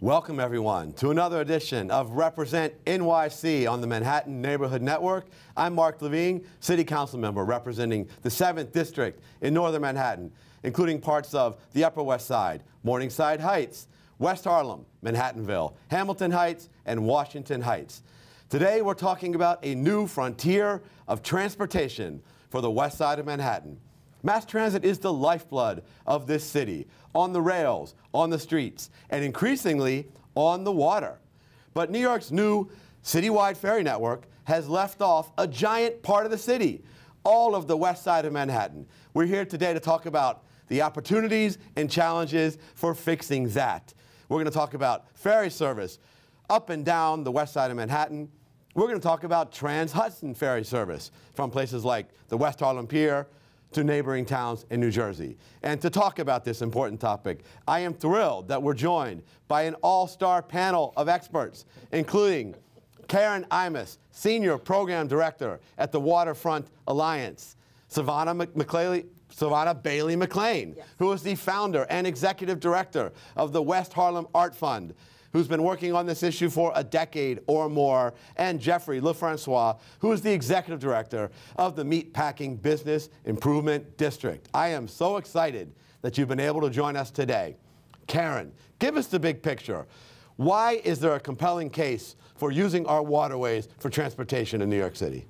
Welcome, everyone, to another edition of Represent NYC on the Manhattan Neighborhood Network. I'm Mark Levine, City Council member representing the 7th District in Northern Manhattan, including parts of the Upper West Side, Morningside Heights, West Harlem, Manhattanville, Hamilton Heights, and Washington Heights. Today, we're talking about a new frontier of transportation for the West Side of Manhattan. Mass transit is the lifeblood of this city, on the rails, on the streets, and increasingly on the water. But New York's new citywide ferry network has left off a giant part of the city, all of the West Side of Manhattan. We're here today to talk about the opportunities and challenges for fixing that. We're going to talk about ferry service up and down the West Side of Manhattan. We're going to talk about Trans-Hudson ferry service from places like the West Harlem Pier to neighboring towns in New Jersey. And to talk about this important topic, I am thrilled that we're joined by an all-star panel of experts, including Karen Imas, Senior Program Director at the Waterfront Alliance, Savona Bailey-McClain, yes, who is the founder and executive director of the West Harlem Art Fund, who's been working on this issue for a decade or more, and Jeffrey LeFrancois, who is the executive director of the Meatpacking Business Improvement District. I am so excited that you've been able to join us today. Karen, give us the big picture. Why is there a compelling case for using our waterways for transportation in New York City?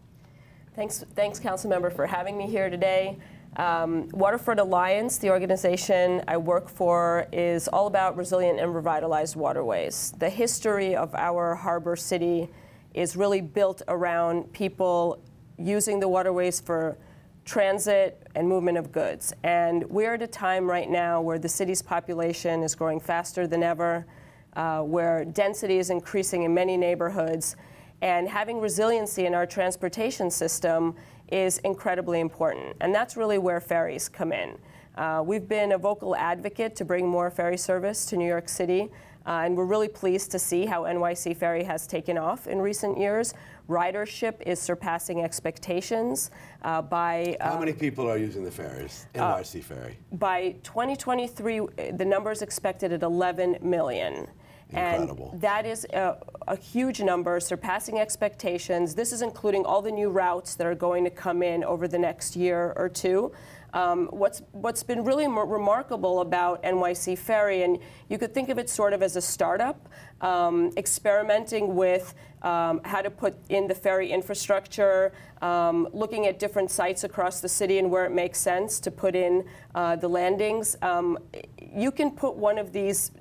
Thanks, Councilmember, for having me here today. Waterfront Alliance, the organization I work for, is all about resilient and revitalized waterways. The history of our harbor city is really built around people using the waterways for transit and movement of goods. And we're at a time right now where the city's population is growing faster than ever, where density is increasing in many neighborhoods, and having resiliency in our transportation system is incredibly important. And that's really where ferries come in. We've been a vocal advocate to bring more ferry service to New York City, and we're really pleased to see how NYC Ferry has taken off in recent years. Ridership is surpassing expectations by... How many people are using the ferries, NYC Ferry? By 2023, the number is expected at 11 million. Incredible. And that is a huge number, surpassing expectations. This is including all the new routes that are going to come in over the next year or two. What's been really remarkable about NYC Ferry, and you could think of it sort of as a startup, experimenting with how to put in the ferry infrastructure, looking at different sites across the city and where it makes sense to put in the landings. You can put one of these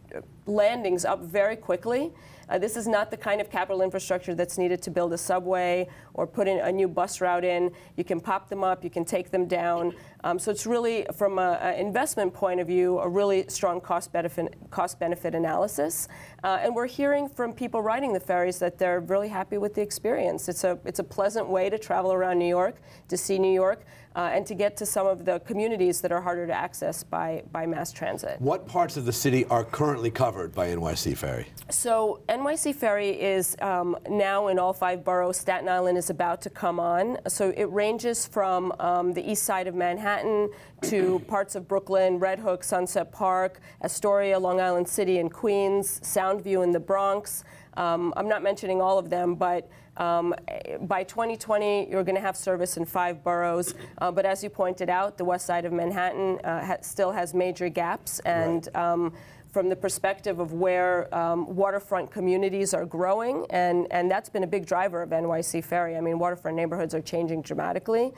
landings up very quickly. This is not the kind of capital infrastructure that's needed to build a subway or put in a new bus route in. You can pop them up, you can take them down. So it's really, from an investment point of view, a really strong cost-benefit analysis. And we're hearing from people riding the ferries that they're really happy with the experience. It's a pleasant way to travel around New York, to see New York, and to get to some of the communities that are harder to access by mass transit. What parts of the city are currently covered by NYC Ferry? So NYC Ferry is now in all 5 boroughs. Staten Island is about to come on. So it ranges from the east side of Manhattan to parts of Brooklyn, Red Hook, Sunset Park, Astoria, Long Island City, and Queens, Soundview in the Bronx. I'm not mentioning all of them, but by 2020, you're going to have service in 5 boroughs. But as you pointed out, the west side of Manhattan still has major gaps. And right. From the perspective of where waterfront communities are growing, and that's been a big driver of NYC Ferry. I mean, waterfront neighborhoods are changing dramatically.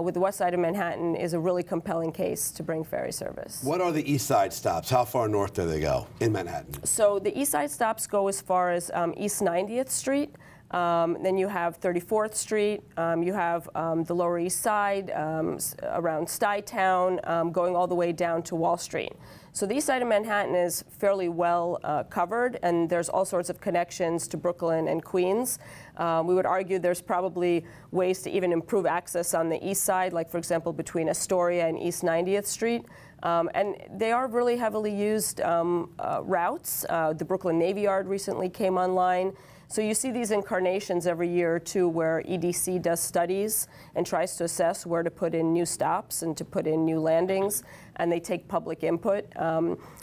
With the west side of Manhattan is a really compelling case to bring ferry service. What are the east side stops? How far north do they go in Manhattan? So the east side stops go as far as East 90th Street. Then you have 34th Street, you have the Lower East Side, around Stuytown, going all the way down to Wall Street. So the east side of Manhattan is fairly well covered, and there's all sorts of connections to Brooklyn and Queens. We would argue there's probably ways to even improve access on the east side, like, for example, between Astoria and East 90th Street. And they are really heavily used routes. The Brooklyn Navy Yard recently came online. So you see these incarnations every year or two where EDC does studies and tries to assess where to put in new stops and to put in new landings, and they take public input.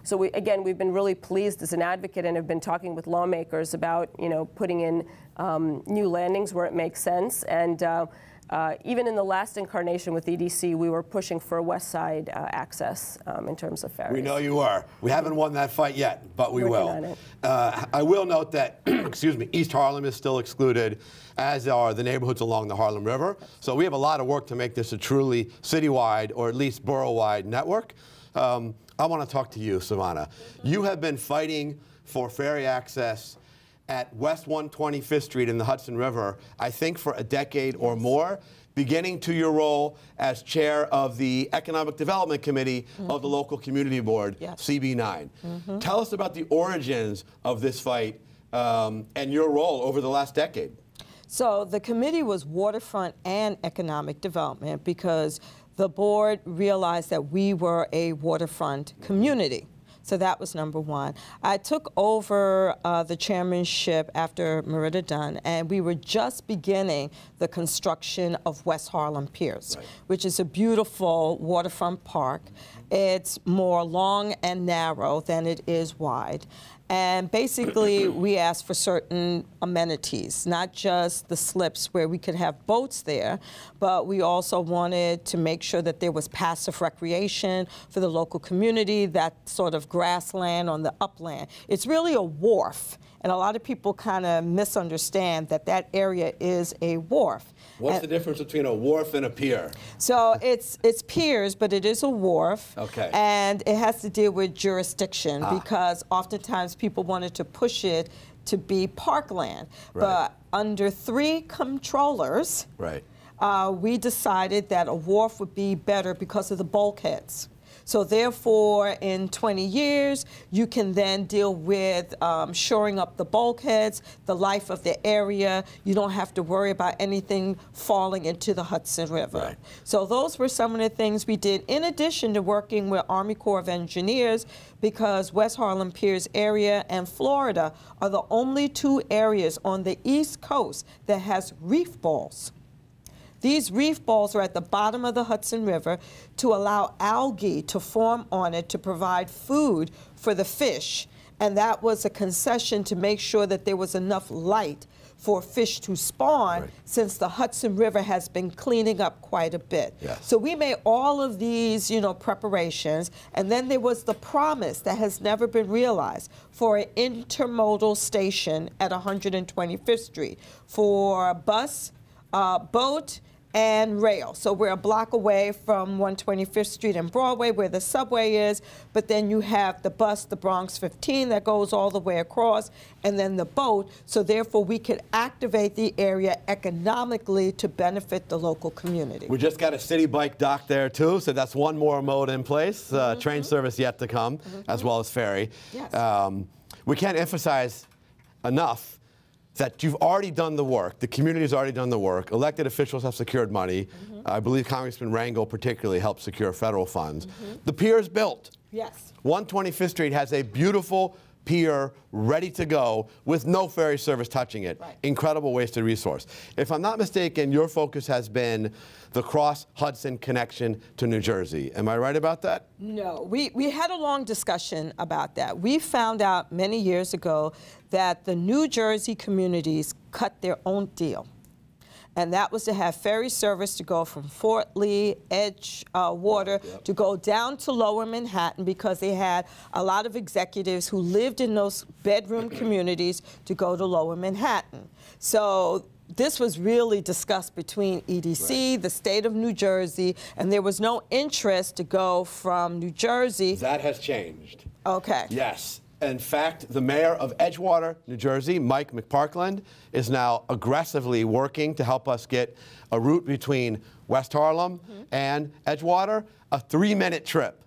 So we've been really pleased as an advocate and have been talking with lawmakers about, putting in new landings where it makes sense. And even in the last incarnation with EDC, we were pushing for West Side access in terms of ferries. We know you are. We haven't won that fight yet, but we will. On it. I will note that, excuse me, East Harlem is still excluded, as are the neighborhoods along the Harlem River. So we have a lot of work to make this a truly citywide or at least borough-wide network. I want to talk to you, Savona. You have been fighting for ferry access at West 125th Street in the Hudson River, I think for a decade or more, beginning to your role as chair of the Economic Development Committee of the local community board, CB9. Tell us about the origins of this fight and your role over the last decade. So the committee was waterfront and economic development because the board realized that we were a waterfront community. So that was number one. I took over the chairmanship after Merida Dunn, and we were just beginning the construction of West Harlem Piers, which is a beautiful waterfront park. It's more long and narrow than it is wide. And basically, we asked for certain amenities, not just the slips where we could have boats there, but we also wanted to make sure that there was passive recreation for the local community, that sort of grassland on the upland. It's really a wharf, and a lot of people kind of misunderstand that that area is a wharf. What's the difference between a wharf and a pier? So it's piers, but it is a wharf. Okay. And it has to deal with jurisdiction because oftentimes people wanted to push it to be parkland. But under 3 controllers, we decided that a wharf would be better because of the bulkheads. So therefore, in 20 years, you can then deal with shoring up the bulkheads, the life of the area. You don't have to worry about anything falling into the Hudson River. So those were some of the things we did, in addition to working with Army Corps of Engineers, because West Harlem Piers area and Florida are the only 2 areas on the East Coast that has reef balls. These reef balls are at the bottom of the Hudson River to allow algae to form on it to provide food for the fish. And that was a concession to make sure that there was enough light for fish to spawn, since the Hudson River has been cleaning up quite a bit. So we made all of these, preparations, and then there was the promise that has never been realized for an intermodal station at 125th Street for bus, boat, and rail. So we're a block away from 125th Street and Broadway, where the subway is, but then you have the bus, the Bronx 15, that goes all the way across, and then the boat. So therefore, we could activate the area economically to benefit the local community. We just got a city bike dock there, too, so that's one more mode in place. Train service yet to come, as well as ferry. We can't emphasize enough that you've already done the work, the community has already done the work, elected officials have secured money. I believe Congressman Rangel particularly helped secure federal funds. The pier is built. 125th Street has a beautiful pier ready to go with no ferry service touching it. Incredible wasted resource. If I'm not mistaken, your focus has been the cross-Hudson connection to New Jersey. Am I right about that? No, we had a long discussion about that. We found out many years ago that the New Jersey communities cut their own deal. And that was to have ferry service to go from Fort Lee, Edgewater, to go down to Lower Manhattan, because they had a lot of executives who lived in those bedroom communities to go to Lower Manhattan. So this was really discussed between EDC, the state of New Jersey, and there was no interest to go from New Jersey. That has changed. Okay. Yes. In fact, the mayor of Edgewater, New Jersey, Mike McPartland, is now aggressively working to help us get a route between West Harlem and Edgewater, a 3-minute trip.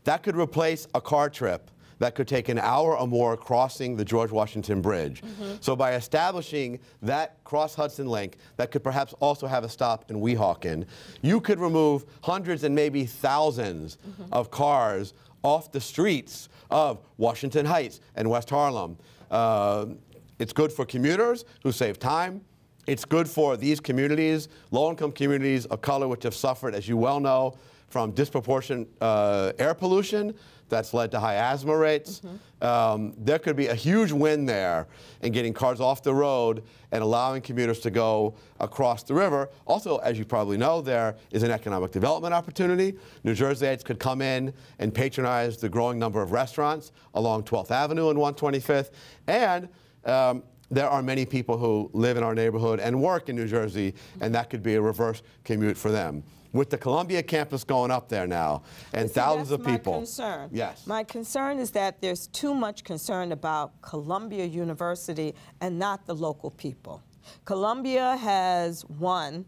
That could replace a car trip that could take an hour or more crossing the George Washington Bridge. So by establishing that cross-Hudson link that could perhaps also have a stop in Weehawken, you could remove hundreds and maybe thousands of cars off the streets of Washington Heights and West Harlem. It's good for commuters who save time. It's good for these communities, low-income communities of color, which have suffered, as you well know, from disproportionate air pollution that's led to high asthma rates. There could be a huge win there in getting cars off the road and allowing commuters to go across the river. Also, as you probably know, there is an economic development opportunity. New Jerseyans could come in and patronize the growing number of restaurants along 12th Avenue and 125th. And there are many people who live in our neighborhood and work in New Jersey, and that could be a reverse commute for them. With the Columbia campus going up there now, and thousands of people. That's my concern. Yes. My concern is that there's too much concern about Columbia University and not the local people. Columbia has won,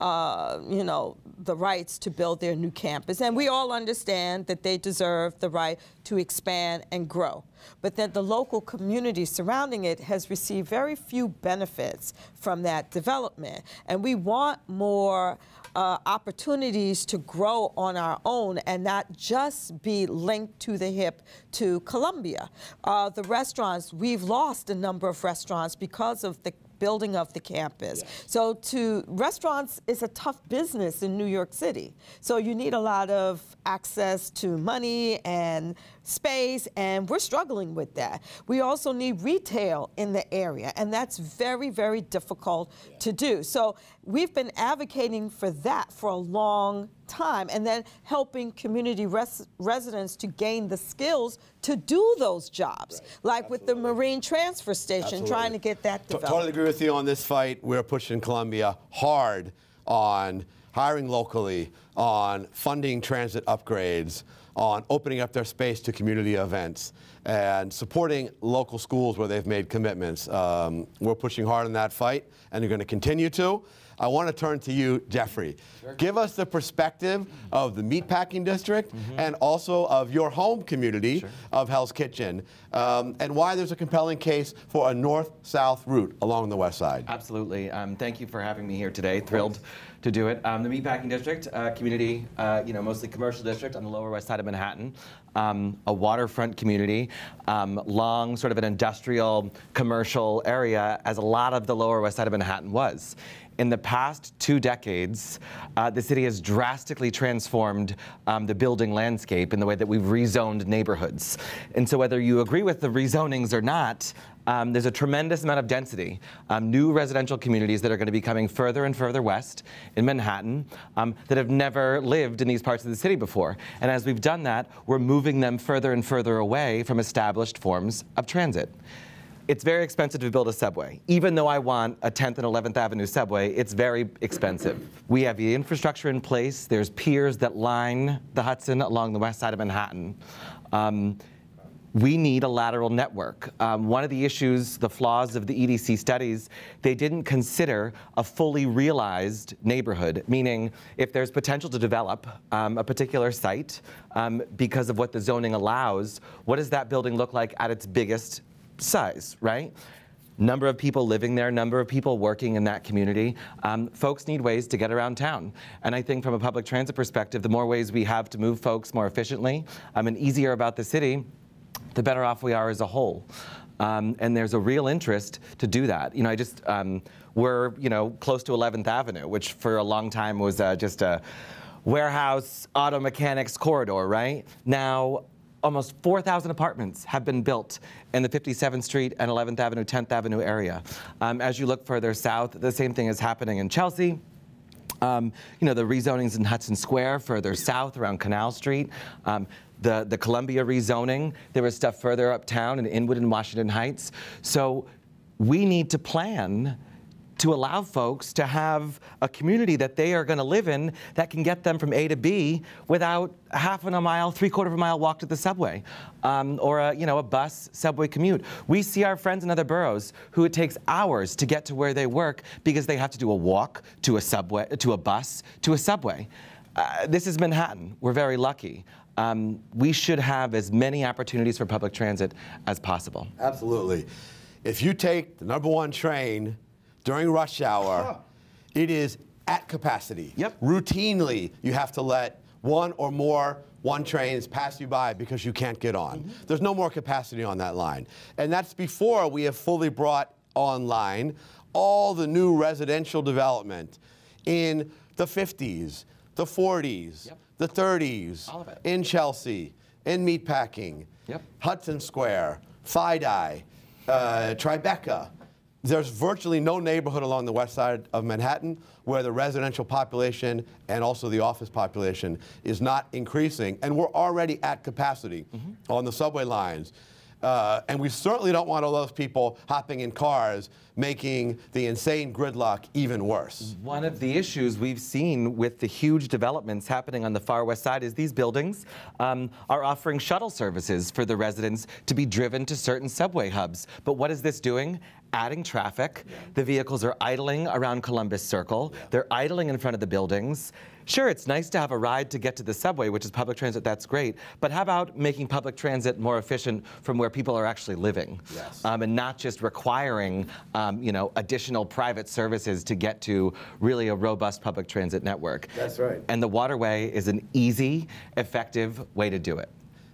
you know, the rights to build their new campus, and we all understand that they deserve the right to expand and grow. But then the local community surrounding it has received very few benefits from that development, and we want more opportunities to grow on our own and not just be linked to the hip to Columbia. The restaurants, we've lost a number of restaurants because of the building of the campus. Yes. So restaurants is a tough business in New York City. So you need a lot of access to money and space, and we're struggling with that. We also need retail in the area, and that's very, very difficult to do. So we've been advocating for that for a long time, and then helping community residents to gain the skills to do those jobs, like with the Marine Transfer Station, trying to get that developed. Totally agree with you on this fight. We're pushing Columbia hard on hiring locally, on funding transit upgrades, on opening up their space to community events, and supporting local schools where they've made commitments. We're pushing hard on that fight, and you're going to continue to. I want to turn to you, Jeffrey. Sure. Give us the perspective of the Meatpacking District and also of your home community of Hell's Kitchen, and why there's a compelling case for a north-south route along the west side. Absolutely. Thank you for having me here today. Thrilled to do it. The Meatpacking District, community, you know, mostly commercial district on the Lower West Side of Manhattan, a waterfront community, long sort of an industrial commercial area, as a lot of the Lower West Side of Manhattan was. In the past 2 decades, the city has drastically transformed the building landscape in the way that we've rezoned neighborhoods. And so whether you agree with the rezonings or not, there's a tremendous amount of density, new residential communities that are going to be coming further and further west in Manhattan that have never lived in these parts of the city before. And as we've done that, we're moving them further and further away from established forms of transit. It's very expensive to build a subway. Even though I want a 10th and 11th Avenue subway, it's very expensive. We have the infrastructure in place. There's piers that line the Hudson along the west side of Manhattan. We need a lateral network. One of the issues, the flaws of the EDC studies, they didn't consider a fully realized neighborhood, meaning if there's potential to develop a particular site because of what the zoning allows, what does that building look like at its biggest size, right? Number of people living there, number of people working in that community. Folks need ways to get around town. And I think from a public transit perspective, the more ways we have to move folks more efficiently and easier about the city, the better off we are as a whole. And there's a real interest to do that. You know, we're, you know, close to 11th Avenue, which for a long time was just a warehouse auto mechanics corridor, right? Now, almost 4,000 apartments have been built in the 57th Street and 11th Avenue, 10th Avenue area. As you look further south, the same thing is happening in Chelsea. You know, the rezonings in Hudson Square, further south around Canal Street. The Columbia rezoning, there was stuff further uptown in Inwood and Washington Heights. So we need to plan to allow folks to have a community that they are going to live in that can get them from A to B without half a mile, 3/4 of a mile walk to the subway, or a bus subway commute. We see our friends in other boroughs who it takes hours to get to where they work because they have to do a walk to a subway, to a bus, to a subway. This is Manhattan. We're very lucky. We should have as many opportunities for public transit as possible. Absolutely. If you take the #1 train during rush hour, it is at capacity. Yep. Routinely, you have to let one or more trains pass you by because you can't get on. There's no more capacity on that line. And that's before we have fully brought online all the new residential development in the 50s, the 40s, the 30s, all of it. in Chelsea, in Meatpacking, Hudson Square, FiOS, Tribeca. There's virtually no neighborhood along the west side of Manhattan where the residential population and also the office population is not increasing. And we're already at capacity on the subway lines. And we certainly don't want all those people hopping in cars making the insane gridlock even worse. One of the issues we've seen with the huge developments happening on the far west side is these buildings are offering shuttle services for the residents to be driven to certain subway hubs. But what is this doing? Adding traffic. The vehicles are idling around Columbus Circle. They're idling in front of the buildings. Sure, it's nice to have a ride to get to the subway, which is public transit, that's great, but how about making public transit more efficient from where people are actually living? And not just requiring additional private services to get to really a robust public transit network. That's right. And the waterway is an easy, effective way to do it.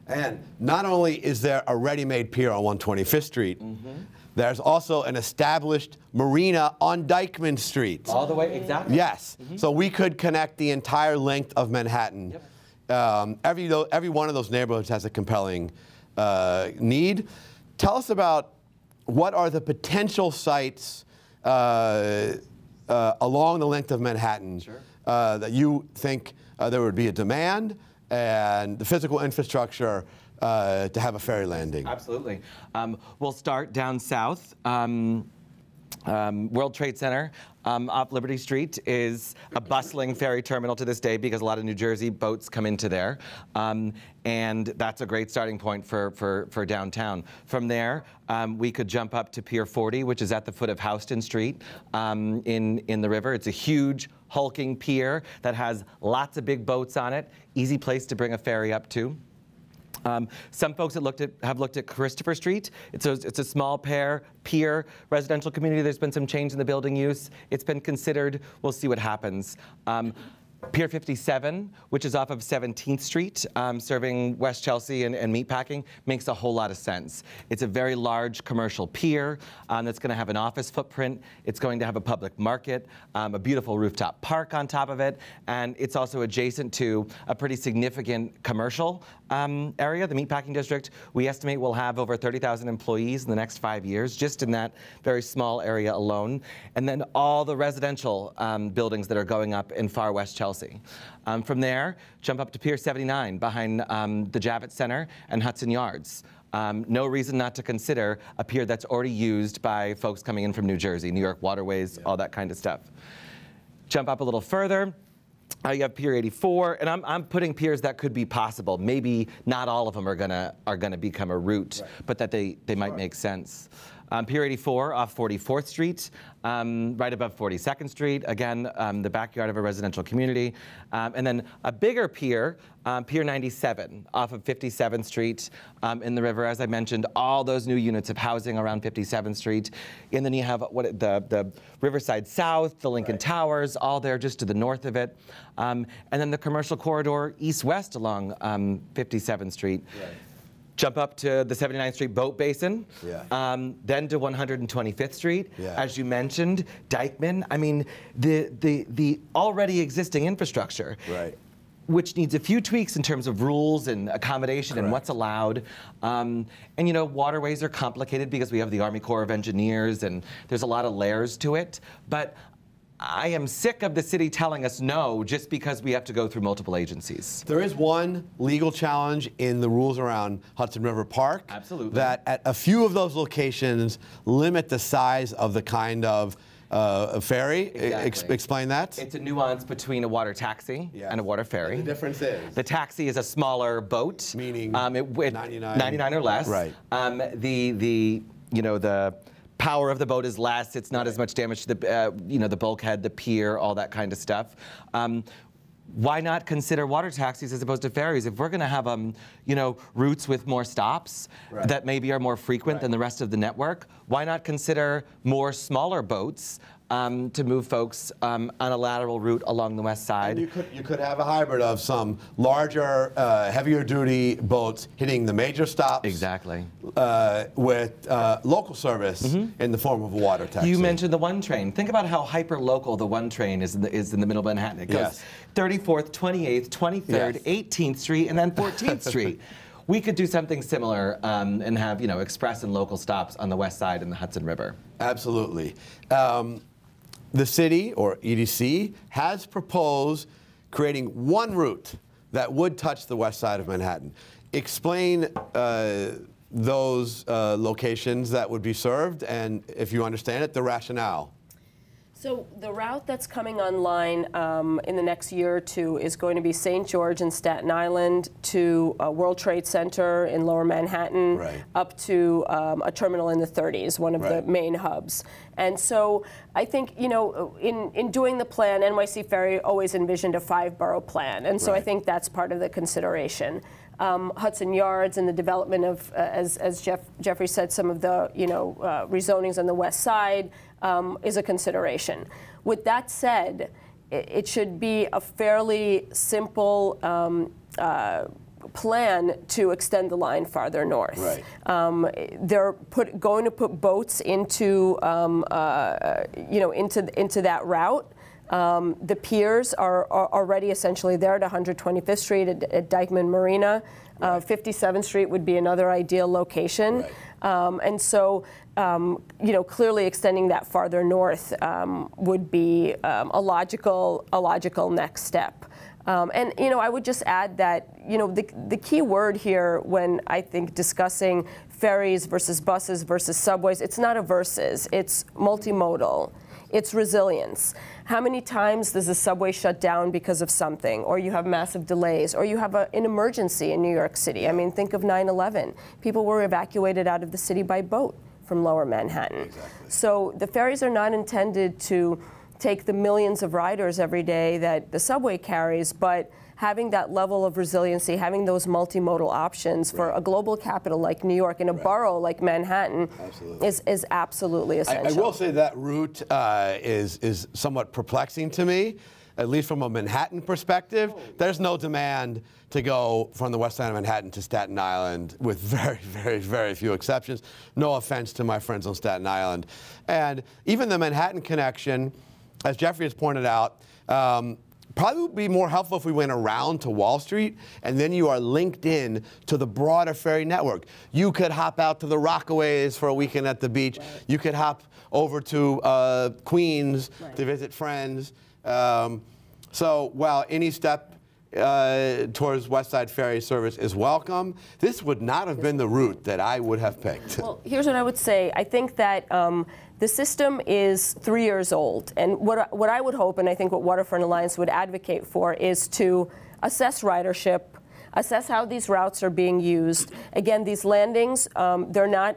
And not only is there a ready-made pier on 125th Street, there's also an established marina on Dyckman Street. All the way, exactly. Yes. So we could connect the entire length of Manhattan. Every one of those neighborhoods has a compelling need. Tell us about what are the potential sites along the length of Manhattan that you think there would be a demand and the physical infrastructure to have a ferry landing. Absolutely. We'll start down south. World Trade Center off Liberty Street is a bustling ferry terminal to this day because a lot of New Jersey boats come into there. And that's a great starting point for downtown. From there, we could jump up to Pier 40, which is at the foot of Houston Street in the river. It's a huge, hulking pier that has lots of big boats on it. Easy place to bring a ferry up to. Some folks have looked at Christopher Street. It's a small pier residential community. There's been some change in the building use. It's been considered. We'll see what happens. Pier 57, which is off of 17th Street, serving West Chelsea and Meatpacking, makes a whole lot of sense. It's a very large commercial pier that's going to have an office footprint. It's going to have a public market, a beautiful rooftop park on top of it, and it's also adjacent to a pretty significant commercial area, the Meatpacking District. We estimate we'll have over 30,000 employees in the next 5 years, just in that very small area alone. And then all the residential buildings that are going up in far West Chelsea. From there, jump up to Pier 79 behind the Javits Center and Hudson Yards. No reason not to consider a pier that's already used by folks coming in from New Jersey, New York waterways, all that kind of stuff. Jump up a little further. You have Pier 84, and I'm putting piers that could be possible. Maybe not all of them are gonna become a route, but that they might make sense. Pier 84 off 44th Street, right above 42nd Street. Again, the backyard of a residential community. And then a bigger pier, Pier 97 off of 57th Street in the river. As I mentioned, all those new units of housing around 57th Street. And then you have the Riverside South, the Lincoln Towers, all there just to the north of it. And then the commercial corridor east-west along 57th Street. Jump up to the 79th Street Boat Basin, then to 125th Street. As you mentioned, Dyckman. I mean, the already existing infrastructure, which needs a few tweaks in terms of rules and accommodation and what's allowed. And you know, waterways are complicated because we have the Army Corps of Engineers and there's a lot of layers to it. But I am sick of the city telling us no just because we have to go through multiple agencies. There is one legal challenge in the rules around Hudson River Park. Absolutely. That at a few of those locations limit the size of the kind of ferry. Exactly. Explain that. It's a nuance between a water taxi and a water ferry. And the difference is? The taxi is a smaller boat. Meaning 99 or less. Right. The power of the boat is less. It's not as much damage to the, the bulkhead, the pier, all that kind of stuff. Why not consider water taxis as opposed to ferries? If we're going to have, routes with more stops that maybe are more frequent than the rest of the network, why not consider more smaller boats to move folks on a lateral route along the west side. And you could have a hybrid of some larger, heavier duty boats hitting the major stops. Exactly. With local service in the form of a water taxi. You mentioned the one train. Think about how hyper-local the one train is in the middle of Manhattan. It goes 34th, 28th, 23rd, 18th Street, and then 14th Street. We could do something similar and have, express and local stops on the west side in the Hudson River. Absolutely. The city, or EDC, has proposed creating one route that would touch the west side of Manhattan. Explain those locations that would be served, and if you understand it, the rationale. So the route that's coming online in the next year or two is going to be St. George and Staten Island to World Trade Center in Lower Manhattan, up to a terminal in the 30s, one of the main hubs. And so I think, in doing the plan, NYC Ferry always envisioned a 5-borough plan. And so I think that's part of the consideration. Hudson Yards and the development of, as Jeffrey said, some of the rezonings on the west side is a consideration. With that said, it should be a fairly simple plan to extend the line farther north. They're going to put boats into into that route. The piers are already essentially there at 125th Street at Dyckman Marina. 57th Street would be another ideal location. And so, clearly extending that farther north would be a logical next step. And, I would just add that, the key word here when I think discussing ferries versus buses versus subways, it's not a versus, it's multimodal. It's resilience. How many times does the subway shut down because of something, or you have massive delays, or you have an emergency in New York City? I mean, think of 9/11. People were evacuated out of the city by boat from Lower Manhattan. So the ferries are not intended to take the millions of riders every day that the subway carries, but having that level of resiliency, having those multimodal options for a global capital like New York and a borough like Manhattan is absolutely essential. I will say that route is somewhat perplexing to me, at least from a Manhattan perspective. There's no demand to go from the west side of Manhattan to Staten Island, with very, very, very few exceptions. No offense to my friends on Staten Island. And even the Manhattan connection, as Jeffrey has pointed out, probably would be more helpful if we went around to Wall Street, and then you are linked in to the broader ferry network. You could hop out to the Rockaways for a weekend at the beach. You could hop over to Queens to visit friends. So while any step towards West Side Ferry service is welcome, this would not have been the route that I would have picked. Well, here's what I would say. I think that the system is 3 years old, and what I would hope, and I think what Waterfront Alliance would advocate for, is to assess ridership, assess how these routes are being used. Again, these landings, they're not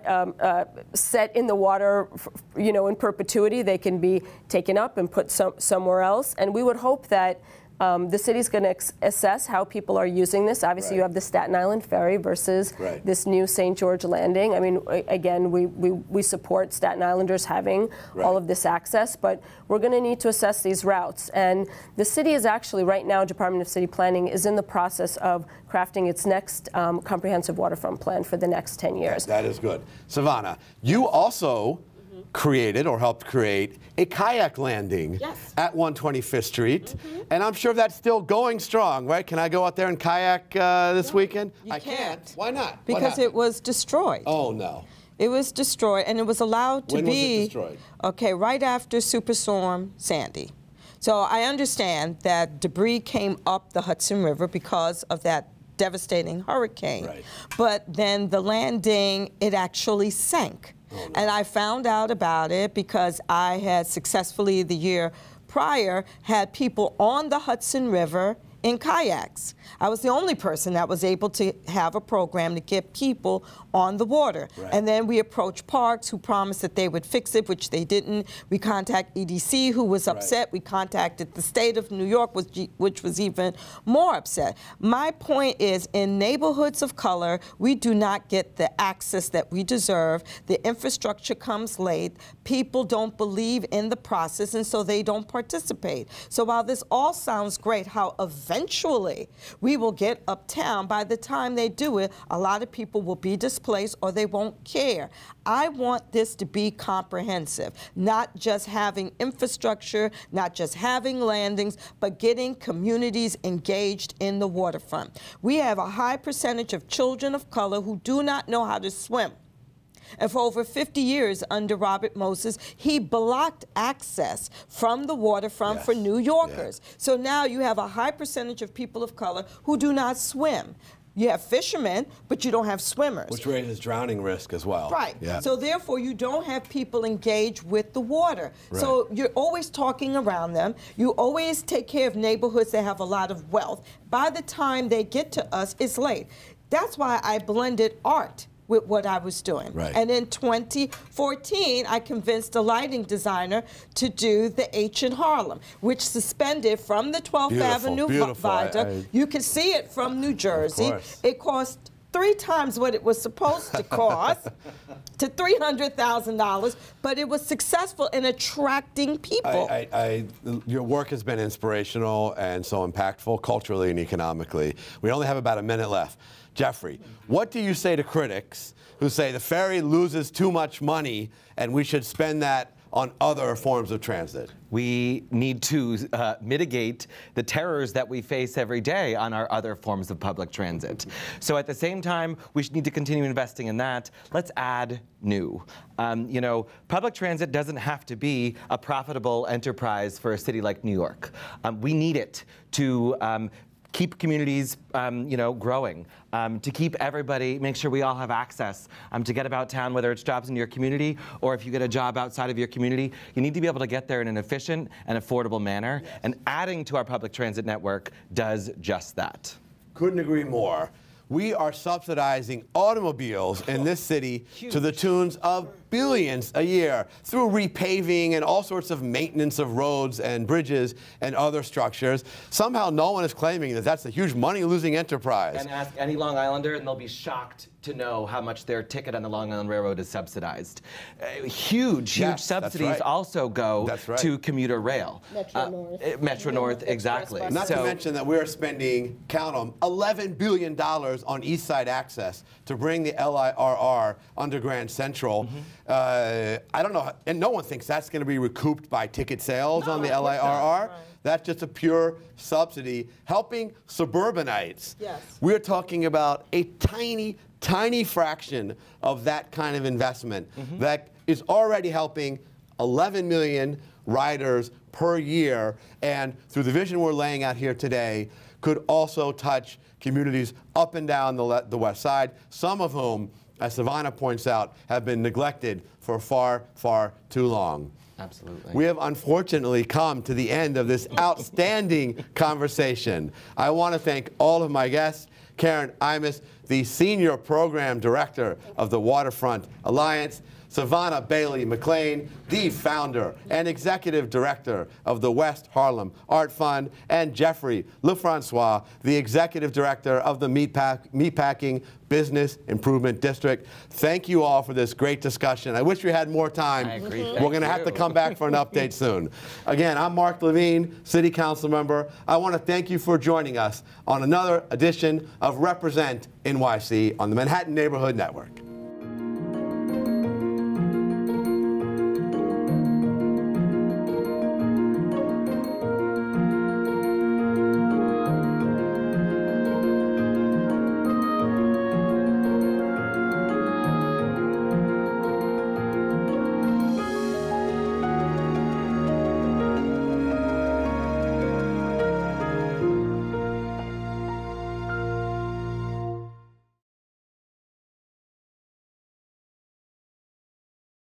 set in the water, in perpetuity. They can be taken up and put somewhere else, and we would hope that the city's going to assess how people are using this. Obviously, you have the Staten Island Ferry versus this new St. George Landing. I mean, again, we support Staten Islanders having all of this access, but we're going to need to assess these routes. And the city is actually, right now, Department of City Planning is in the process of crafting its next comprehensive waterfront plan for the next 10 years. That is good. Savona, you also created or helped create a kayak landing at 125th Street. And I'm sure that's still going strong, right? Can I go out there and kayak this weekend? I can't. Why not? Because it was destroyed. Oh, no. It was destroyed, and it was allowed to When be. was it destroyed? Okay, right after Superstorm Sandy. So I understand that debris came up the Hudson River because of that devastating hurricane. But then the landing, it actually sank. Oh, no. And I found out about it because I had successfully the year prior had people on the Hudson River in kayaks. I was the only person that was able to have a program to get people on the water. Right. And then we approached Parks, who promised that they would fix it, which they didn't. We contacted EDC, who was upset. Right. We contacted the state of New York, which was even more upset. My point is, in neighborhoods of color, we do not get the access that we deserve. The infrastructure comes late. People don't believe in the process, and so they don't participate. So while this all sounds great, how eventually we will get uptown, by the time they do it, a lot of people will be displaced or they won't care. I want this to be comprehensive, not just having infrastructure, not just having landings, but getting communities engaged in the waterfront. We have a high percentage of children of color who do not know how to swim. And for over 50 years under Robert Moses, he blocked access from the waterfront for New Yorkers. Yeah. So now you have a high percentage of people of color who do not swim. You have fishermen, but you don't have swimmers. Which raises drowning risk as well. Right. Yeah. So therefore, you don't have people engaged with the water. Right. So you're always talking around them. You always take care of neighborhoods that have a lot of wealth. By the time they get to us, it's late. That's why I blended art with what I was doing. Right. And in 2014, I convinced a lighting designer to do the H in Harlem, which suspended from the 12th Avenue viaduct. You can see it from New Jersey. It cost 3 times what it was supposed to cost, to $300,000, but it was successful in attracting people. Your work has been inspirational and so impactful culturally and economically. We only have about a minute left. Jeffrey, what do you say to critics who say the ferry loses too much money and we should spend that on other forms of transit? We need to mitigate the terrors that we face every day on our other forms of public transit. So at the same time, we need to continue investing in that. Let's add new. You know, public transit doesn't have to be a profitable enterprise for a city like New York. We need it to keep communities, you know, growing, to keep everybody, make sure we all have access to get about town, whether it's jobs in your community or if you get a job outside of your community. You need to be able to get there in an efficient and affordable manner, and adding to our public transit network does just that. Couldn't agree more. We are subsidizing automobiles in this city to the tunes of billions a year through repaving and all sorts of maintenance of roads and bridges and other structures. Somehow no one is claiming that that's a huge money-losing enterprise. And ask any Long Islander and they'll be shocked to know how much their ticket on the Long Island Railroad is subsidized. Huge subsidies also go to commuter rail. Metro North. Metro North, exactly. Not to mention that we're spending, count them, $11 billion on East Side access to bring the LIRR under Grand Central. I don't know, and no one thinks that's going to be recouped by ticket sales on the LIRR. That's just a pure subsidy helping suburbanites. Yes. We're talking about a tiny fraction of that kind of investment that is already helping 11 million riders per year, and through the vision we're laying out here today, could also touch communities up and down the West Side, some of whom, as Savona points out, have been neglected for far, far too long. Absolutely. We have unfortunately come to the end of this outstanding conversation. I want to thank all of my guests. Karen Imas, the Senior Program Director of the Waterfront Alliance. Savona Bailey-McClain, the founder and executive director of the West Harlem Art Fund, and Jeffrey LeFrancois, the executive director of the Meatpacking Business Improvement District. Thank you all for this great discussion. I wish we had more time. I agree. We're going to have to come back for an update soon. Again, I'm Mark Levine, City Council member. I want to thank you for joining us on another edition of Represent NYC on the Manhattan Neighborhood Network.